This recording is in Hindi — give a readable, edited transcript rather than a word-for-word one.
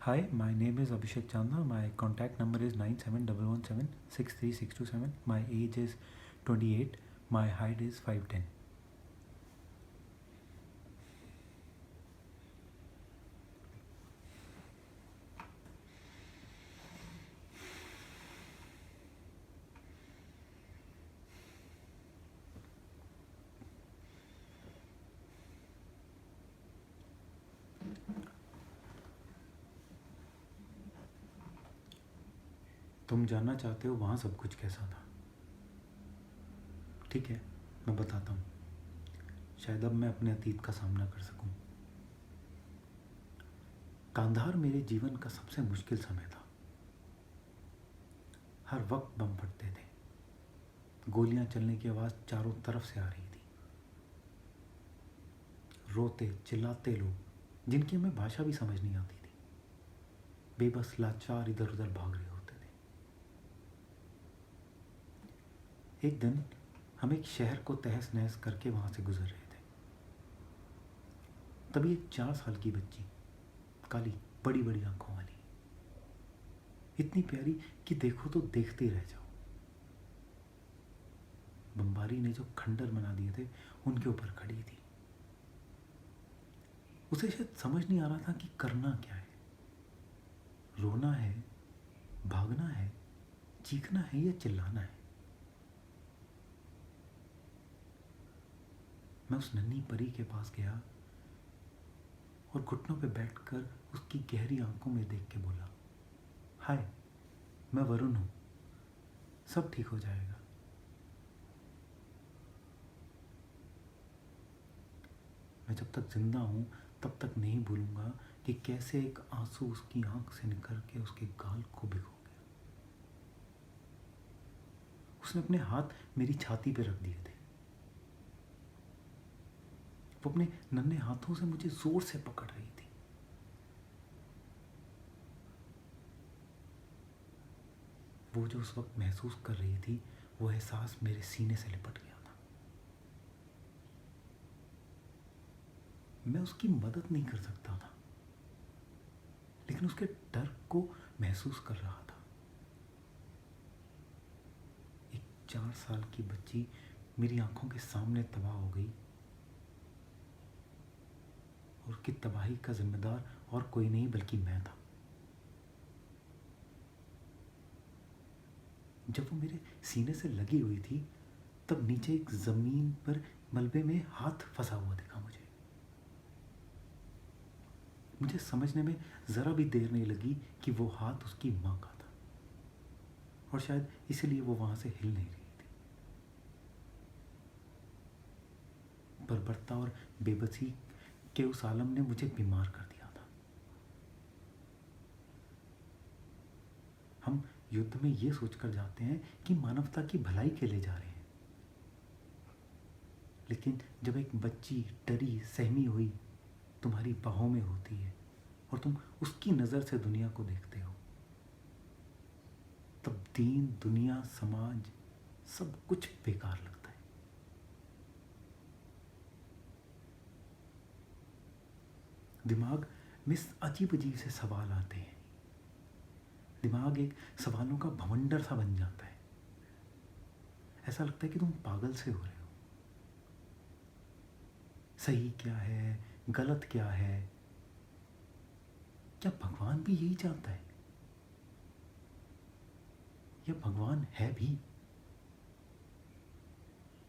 Hi, my name is Abhishek Chandra. My contact number is 9711763627. My age is 28. My height is 5'10". तुम जानना चाहते हो वहाँ सब कुछ कैसा था। ठीक है, मैं बताता हूँ। शायद अब मैं अपने अतीत का सामना कर सकूँ। कांधार मेरे जीवन का सबसे मुश्किल समय था। हर वक्त बम फटते थे। गोलियां चलने की आवाज़ चारों तरफ से आ रही थी। रोते चिल्लाते लोग जिनकी हमें भाषा भी समझ नहीं आती थी, बेबस लाचार इधर उधर भाग रहे होते थे। एक दिन हम एक शहर को तहस नहस करके वहां से गुजर रहे थे। तभी एक 4 साल की बच्ची, काली बड़ी बड़ी आंखों वाली, इतनी प्यारी कि देखो तो देखते रह जाओ। बमबारी ने जो खंडर बना दिए थे उनके ऊपर खड़ी थी। उसे शायद समझ नहीं आ रहा था कि करना क्या है। रोना है, भागना है, चीखना है या चिल्लाना है। मैं उस नन्ही परी के पास गया और घुटनों पे बैठकर उसकी गहरी आंखों में देख के बोला, हाय, मैं वरुण हूं, सब ठीक हो जाएगा। मैं जब तक जिंदा हूं तब तक नहीं भूलूंगा कि कैसे एक आंसू उसकी आंख से निकल के उसके गाल को भिगो गया। उसने अपने हाथ मेरी छाती पे रख दिए थे। वो अपने नन्हे हाथों से मुझे जोर से पकड़ रही थी। वो जो उस वक्त महसूस कर रही थी, वो एहसास मेरे सीने से लिपट गया था। मैं उसकी मदद नहीं कर सकता था, लेकिन उसके डर को महसूस कर रहा था। एक 4 साल की बच्ची मेरी आंखों के सामने तबाह हो गई, और उसकी तबाही का जिम्मेदार और कोई नहीं बल्कि मैं था। जब वो मेरे सीने से लगी हुई थी, तब नीचे एक जमीन पर मलबे में हाथ फंसा हुआ दिखा मुझे। मुझे समझने में ज़रा भी देर नहीं लगी कि वो हाथ उसकी माँ का था, और शायद इसलिए वो वहाँ से हिल नहीं रही थी। बर्बरता और बेबसी के उस आलम ने मुझे बीमार कर दिया था। हम युद्ध में ये सोचकर जाते हैं कि मानवता की भलाई के लिए जा रहे हैं, लेकिन जब एक बच्ची डरी सहमी हुई तुम्हारी बाहों में होती है और तुम उसकी नज़र से दुनिया को देखते हो, तब दीन, दुनिया, समाज सब कुछ बेकार लगता है। दिमाग में अजीब अजीब से सवाल आते हैं। दिमाग एक सवालों का भवंडर सा बन जाता है। ऐसा लगता है कि तुम पागल से हो रहे हो। सही क्या है, गलत क्या है, क्या भगवान भी यही चाहता है, या भगवान है भी?